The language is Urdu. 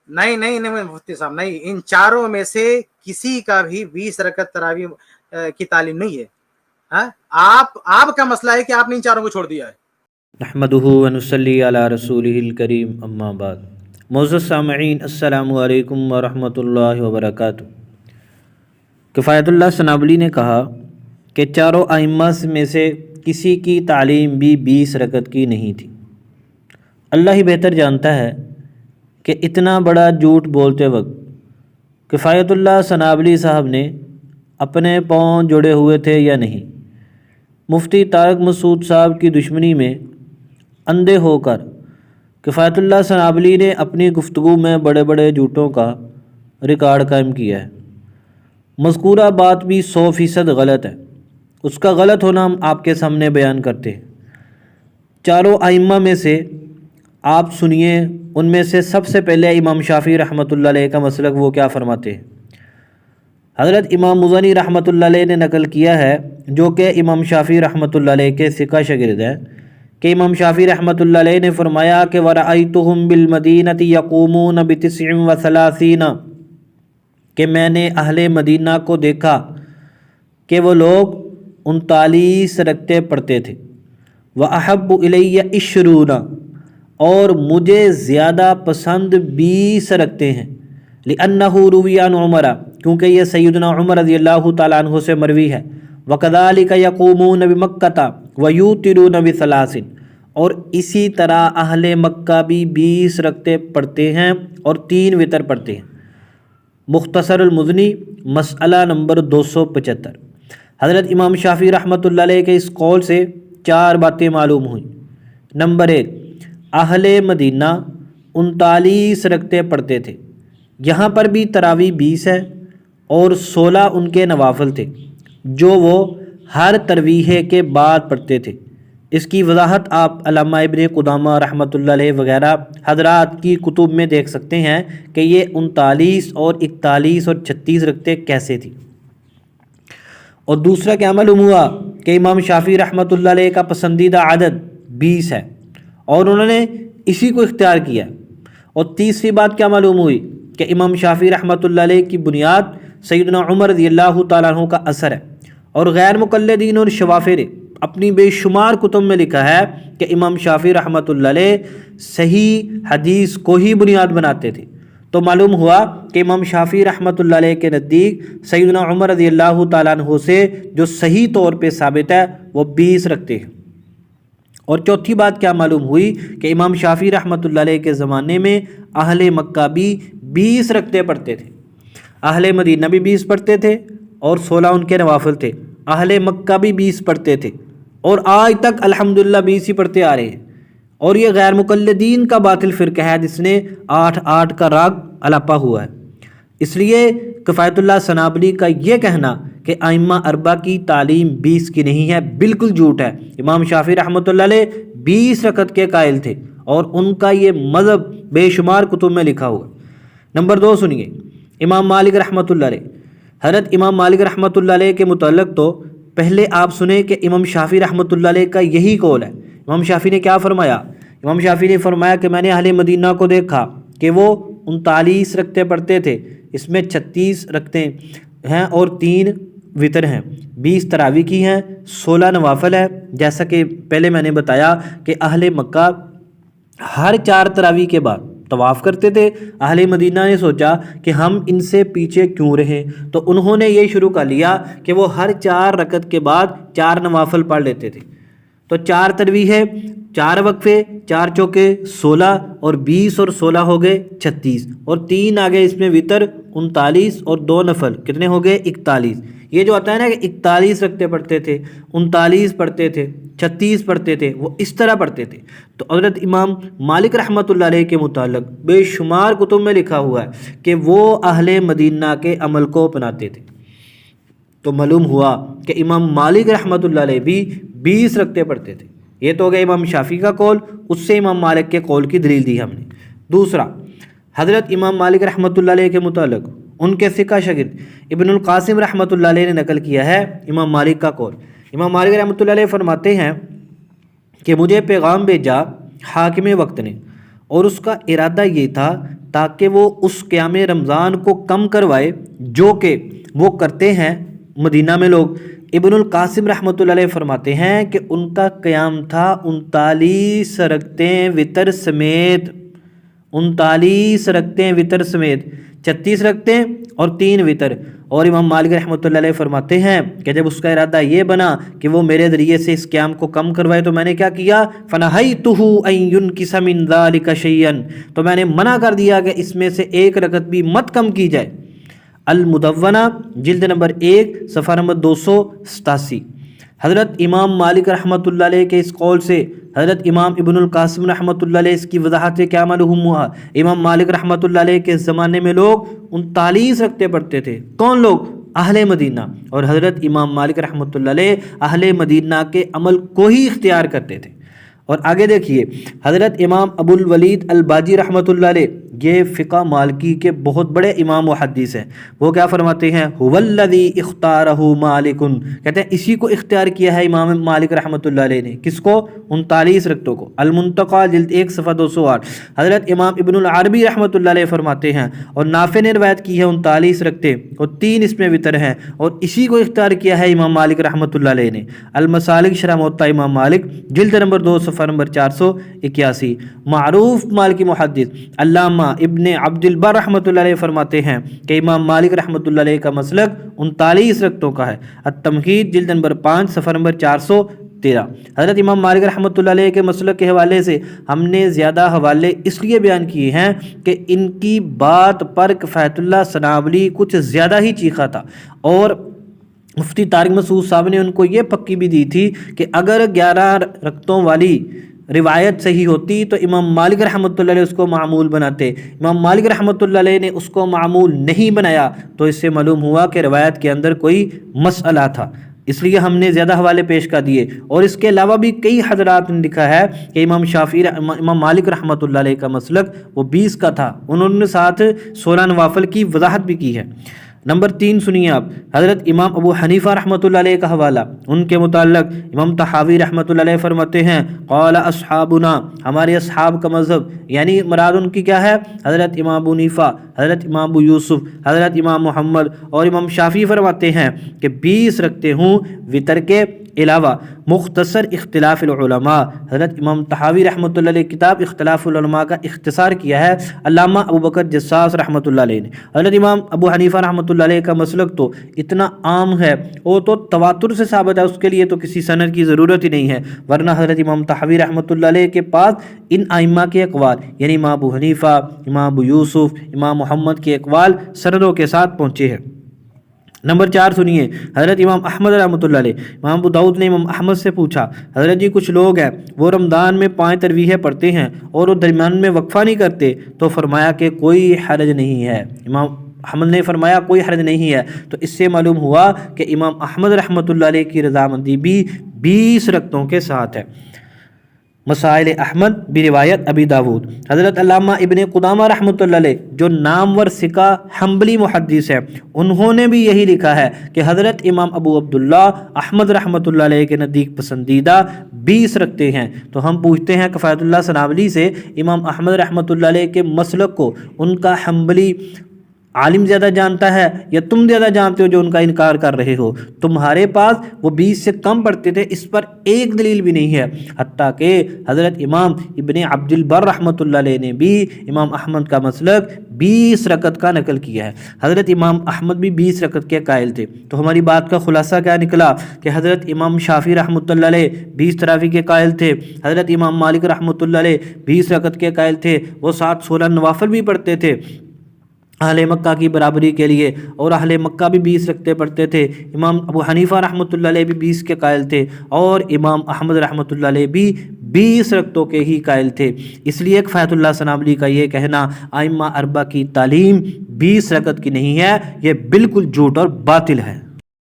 نہیں نہیں نہیں مفتی صاحب نہیں، ان چاروں میں سے کسی کا بھی 20 رکعت تراویح کی تعلیم نہیں ہے. ہاں آپ کا مسئلہ ہے کہ آپ نے ان چاروں کو چھوڑ دیا ہے. نحمدہ ونصلی علی رسولہ الکریم، اما بعد. معزز سامعین، السلام علیکم ورحمۃ اللہ وبرکاتہ. کفایت اللہ سنابلی نے کہا کہ چاروں ائمہ میں سے کسی کی تعلیم بھی 20 رکعت کی نہیں تھی. اللہ ہی بہتر جانتا ہے کہ اتنا بڑا جھوٹ بولتے وقت کفایت اللہ سنابلی صاحب نے اپنے پاؤں جڑے ہوئے تھے یا نہیں. مفتی طارق مسعود صاحب کی دشمنی میں اندھے ہو کر کفایت اللہ سنابلی نے اپنی گفتگو میں بڑے بڑے جھوٹوں کا ریکارڈ قائم کیا ہے. مذکورہ بات بھی 100% غلط ہے. اس کا غلط ہونا ہم آپ کے سامنے بیان کرتے ہیں. چاروں ائمہ میں سے آپ سنیے، ان میں سے سب سے پہلے امام شافعی رحمۃ اللہ علیہ کا مسلک وہ کیا فرماتے ہیں. حضرت امام مزنی رحمۃ اللہ علیہ نے نقل کیا ہے، جو کہ امام شافعی رحمۃ اللہ علیہ کے ثقہ شاگرد ہیں، کہ امام شافعی رحمۃ اللہ علیہ نے فرمایا کہ وَرَأَيْتُهُمْ بِالْمَدِينَةِ يَقُومُونَ ب39، کہ میں نے اہل مدینہ کو دیکھا کہ وہ لوگ 39 رکعتیں پڑھتے تھے. وَأَحَبُّ إِلَيَّ 20، اور مجھے زیادہ پسند 20 رکعتیں ہیں. لِأَنَّهُ رُوِيَ عَنْ عُمَرَ، کیونکہ یہ سیدنا عمر رضی اللہ تعالیٰ عنہ سے مروی ہے. وَكَذَلِكَ يَقُومُونَ بِمَكَّةَ وَيُوتِرُونَ بِثَلَاثٍ، اور اسی طرح اہل مکہ بھی 20 رکعتیں پڑھتے ہیں اور 3 وتر پڑھتے ہیں. مختصر المزنی مسئلہ نمبر 275. حضرت امام شافعی رحمۃ اللہ علیہ کے اس قول سے 4 باتیں معلوم ہوئیں. نمبر 1، اہل مدینہ 39 رکعتیں پڑھتے تھے. یہاں پر بھی تراویح 20 ہے اور 16 ان کے نوافل تھے جو وہ ہر تراویح کے بعد پڑھتے تھے. اس کی وضاحت آپ علامہ ابن قدامہ رحمۃ اللہ علیہ وغیرہ حضرات کی کتب میں دیکھ سکتے ہیں کہ یہ 39 اور 41 اور 36 رکعتیں کیسے تھی. اور دوسرا کیا معلوم ہوا کہ امام شافعی رحمۃ اللہ علیہ کا پسندیدہ عدد 20 ہے اور انہوں نے اسی کو اختیار کیا. اور تیسری بات کیا معلوم ہوئی کہ امام شافعی رحمۃ اللہ علیہ کی بنیاد سیدنا عمر رضی اللہ تعالیٰ عنہ کا اثر ہے. اور غیر مقلدین اور شوافع نے اپنی بے شمار کتب میں لکھا ہے کہ امام شافعی رحمۃ اللہ علیہ صحیح حدیث کو ہی بنیاد بناتے تھے. تو معلوم ہوا کہ امام شافعی رحمۃ اللہ علیہ کے نزدیک سیدنا عمر رضی اللہ تعالیٰ عنہ سے جو صحیح طور پہ ثابت ہے وہ 20 رکھتے ہیں. اور چوتھی بات کیا معلوم ہوئی کہ امام شافعی رحمۃ اللہ علیہ کے زمانے میں اہل مکہ بھی 20 رکعتیں پڑھتے تھے. اہل مدینہ بھی 20 پڑھتے تھے اور 16 ان کے نوافل تھے. اہل مکہ بھی 20 پڑھتے تھے اور آج تک الحمدللہ 20 ہی پڑھتے آ رہے ہیں. اور یہ غیر مقلدین کا باطل فرقہ ہے جس نے 8 کا راگ الاپا ہوا ہے. اس لیے کفایت اللہ سنابلی کا یہ کہنا کہ ائمہ اربعہ کی تعلیم 20 کی نہیں ہے بالکل جھوٹ ہے. امام شافعی رحمۃ اللہ علیہ 20 رکعت کے قائل تھے اور ان کا یہ مذہب بے شمار کتب میں لکھا ہوا. نمبر 2 سنیے، امام مالک رحمۃ اللہ علیہ. حضرت امام مالک رحمۃ اللہ علیہ کے متعلق تو پہلے آپ سنیں کہ امام شافعی رحمۃ اللہ علیہ کا یہی قول ہے. امام شافعی نے کیا فرمایا؟ امام شافعی نے فرمایا کہ میں نے اہل مدینہ کو دیکھا کہ وہ 39 رکعتیں پڑھتے تھے، اس میں 36 رکعتیں ہیں اور 3 وتر ہیں، 20 تراویح کی ہیں، 16 نوافل ہے. جیسا کہ پہلے میں نے بتایا کہ اہل مکہ ہر 4 تراویح کے بعد طواف کرتے تھے. اہل مدینہ نے سوچا کہ ہم ان سے پیچھے کیوں رہیں، تو انہوں نے یہ شروع کر لیا کہ وہ ہر 4 رکعت کے بعد 4 نوافل پڑھ لیتے تھے. تو 4 تراویح ہے، 4 وقفے، 4 چوکے 16 اور 20 اور 16 ہو گئے 36 اور 3 آگے اس میں وتر 39 اور 2 نفل کتنے ہو گئے 41. یہ جو آتا ہے نا کہ 41 رکعتیں پڑھتے تھے، 39 پڑھتے تھے، 36 پڑھتے تھے، وہ اس طرح پڑھتے تھے. تو حضرت امام مالک رحمۃ اللہ علیہ کے متعلق بے شمار کتب میں لکھا ہوا ہے کہ وہ اہل مدینہ کے عمل کو اپناتے تھے. تو معلوم ہوا کہ امام مالک رحمۃ اللہ علیہ بھی 20 رکعتیں پڑھتے تھے. یہ تو ہو گیا امام شافعی کا قول، اس سے امام مالک کے قول کی دلیل دی ہم نے. دوسرا، حضرت امام مالک رحمۃ اللہ علیہ کے متعلق ان کے ثقہ شاگرد ابن القاسم رحمۃ اللہ علیہ نے نقل کیا ہے امام مالک کا قول. امام مالک رحمۃ اللہ علیہ فرماتے ہیں کہ مجھے پیغام بھیجا حاکم وقت نے اور اس کا ارادہ یہ تھا تاکہ وہ اس قیام رمضان کو کم کروائے جو کہ وہ کرتے ہیں مدینہ میں لوگ۔ ابن القاسم رحمۃ اللہ علیہ فرماتے ہیں کہ ان کا قیام تھا 39 رکعتیں وتر سمیت، 39 رکعتیں وتر سمیت، 36 رکعتیں اور 3 وتر۔ اور امام مالک رحمۃ اللہ علیہ فرماتے ہیں کہ جب اس کا ارادہ یہ بنا کہ وہ میرے ذریعے سے اس قیام کو کم کروائے تو میں نے کیا کیا، فَنَهَيْتُهُ أَن يُنْكِسَ مِنْ ذَلِكَ شَيْئًا، تو میں نے منع کر دیا کہ اس میں سے ایک رکعت بھی مت کم کی جائے۔ المدونہ جلد نمبر 1 صفحہ نمبر 287۔ حضرت امام مالک رحمۃ اللہ علیہ کے اس قول سے حضرت امام ابن القاسم رحمۃ اللہ علیہ اس کی وضاحت کیا معلوم ہوا، امام مالک رحمۃ اللہ علیہ کے زمانے میں لوگ 39 رکعتیں پڑھتے تھے۔ کون لوگ؟ اہل مدینہ۔ اور حضرت امام مالک رحمۃ اللہ علیہ اہل مدینہ کے عمل کو ہی اختیار کرتے تھے۔ اور آگے دیکھیے، حضرت امام ابو الولید الباجی رحمۃ اللہ علیہ یہ فقہ مالکی کے بہت بڑے امام و حدیث ہیں۔ وہ کیا فرماتے ہیں، هو الذی اختارہ مالک، کہتے ہیں اسی کو اختیار کیا ہے امام مالک رحمۃ اللہ علیہ نے۔ کس کو؟ 39 رکعتوں کو۔ المنتقی جلد 1 صفحہ 208۔ حضرت امام ابن العربی رحمۃ اللہ علیہ فرماتے ہیں، اور نافع نے روایت کی ہے 39 رکعتیں اور 3 اس میں وتر ہیں، اور اسی کو اختیار کیا ہے امام مالک رحمۃ اللہ علیہ نے۔ المسالک شرح موطا امام مالک جلد نمبر 2 صفحہ نمبر 481۔ معروف مالکی محدث علامہ ابن عبد البر رحمۃ اللہ علیہ فرماتے ہیں کہ امام مالک رحمۃ اللہ علیہ کا مسلک 39 رکعتوں کا ہے۔ التمہید جلد نمبر 5 صفحہ نمبر 413۔ حضرت امام مالک رحمۃ اللہ علیہ کے مسلک کے حوالے سے ہم نے زیادہ حوالے اس لیے بیان کیے ہیں کہ ان کی بات پر کفایت اللہ ثنابلی کچھ زیادہ ہی چیخا تھا، اور مفتی طارق مسعود صاحب نے ان کو یہ پکی بھی دی تھی کہ اگر 11 رکعتوں والی روایت صحیح ہوتی تو امام مالک رحمۃ اللہ علیہ اس کو معمول بناتے۔ امام مالک رحمۃ اللہ علیہ نے اس کو معمول نہیں بنایا تو اس سے معلوم ہوا کہ روایت کے اندر کوئی مسئلہ تھا، اس لیے ہم نے زیادہ حوالے پیش کر دیے۔ اور اس کے علاوہ بھی کئی حضرات نے لکھا ہے کہ امام مالک رحمۃ اللہ علیہ کا مسلک وہ 20 کا تھا، انہوں نے ساتھ 16 نوافل کی وضاحت بھی کی ہے۔ نمبر 3 سنیے آپ، حضرت امام ابو حنیفہ رحمۃ اللہ علیہ کا حوالہ، ان کے متعلق امام طحاوی رحمۃ اللہ علیہ فرماتے ہیں، قال اصحابنا، ہمارے اصحاب کا مذہب، یعنی مراد ان کی کیا ہے، حضرت امام ابو حنیفہ، حضرت امام ابو یوسف، حضرت امام محمد اور امام شافعی فرماتے ہیں کہ 20 رکھتے ہوں وتر کے علاوہ۔ مختصر اختلاف العلماء، حضرت امام طحاوی رحمۃ اللہ علیہ کتاب اختلاف العلماء کا اختصار کیا ہے علامہ ابو بکر جساس رحمۃ اللہ علیہ نے۔ حضرت امام ابو حنیفہ رحمۃ اللہ علیہ کا مسلک تو اتنا عام ہے، وہ تو تواتر سے ثابت ہے، اس کے لیے تو کسی سند کی ضرورت ہی نہیں ہے، ورنہ حضرت امام طحاوی رحمۃ اللہ علیہ کے پاس ان ائمہ کے اقوال، یعنی امام ابو حنیفہ، امام ابو یوسف، امام محمد کے اقوال سندوں کے ساتھ پہنچے ہیں۔ نمبر 4 سنیے، حضرت امام احمد رحمۃ اللہ علیہ، امام ابو داؤد نے امام احمد سے پوچھا، حضرت جی کچھ لوگ ہیں وہ رمضان میں 5 تراویحیں پڑھتے ہیں اور وہ درمیان میں وقفہ نہیں کرتے، تو فرمایا کہ کوئی حرج نہیں ہے۔ امام احمد نے فرمایا کوئی حرج نہیں ہے، تو اس سے معلوم ہوا کہ امام احمد رحمۃ اللہ علیہ کی رضامندی بھی 20 رکعتوں کے ساتھ ہے۔ مسائل احمد بروایت ابی داود، حضرت علامہ ابن قدامہ رحمۃ اللہ علیہ جو نامور ثقہ حنبلی محدث ہیں، انہوں نے بھی یہی لکھا ہے کہ حضرت امام ابو عبداللہ احمد رحمۃ اللہ علیہ کے نزدیک پسندیدہ 20 رکھتے ہیں۔ تو ہم پوچھتے ہیں کفایت اللہ ثنابلی سے، امام احمد رحمۃ اللہ علیہ کے مسلک کو ان کا حنبلی عالم زیادہ جانتا ہے یا تم زیادہ جانتے ہو جو ان کا انکار کر رہے ہو؟ تمہارے پاس وہ 20 سے کم پڑھتے تھے، اس پر ایک دلیل بھی نہیں ہے، حتیٰ کہ حضرت امام ابن عبد البر رحمۃ اللہ علیہ نے بھی امام احمد کا مسلک 20 رکعت کا نقل کیا ہے۔ حضرت امام احمد بھی 20 رکعت کے قائل تھے۔ تو ہماری بات کا خلاصہ کیا نکلا کہ حضرت امام شافعی رحمۃ اللہ علیہ 20 تراویح کے قائل تھے، حضرت امام مالک رحمۃ اللہ علیہ 20 رکعت کے قائل تھے، وہ ساتھ 16 نوافل بھی پڑھتے تھے اہل مکہ کی برابری کے لیے، اور اہل مکہ بھی 20 رکعتیں پڑھتے تھے۔ امام ابو حنیفہ رحمۃ اللہ علیہ بھی 20 کے قائل تھے، اور امام احمد رحمۃ اللہ علیہ بھی 20 رکعتوں کے ہی قائل تھے۔ اس لیے کفایت اللہ ثنابلی کا یہ کہنا ائمہ اربعہ کی تعلیم 20 رکعت کی نہیں ہے، یہ بالکل جھوٹ اور باطل ہے۔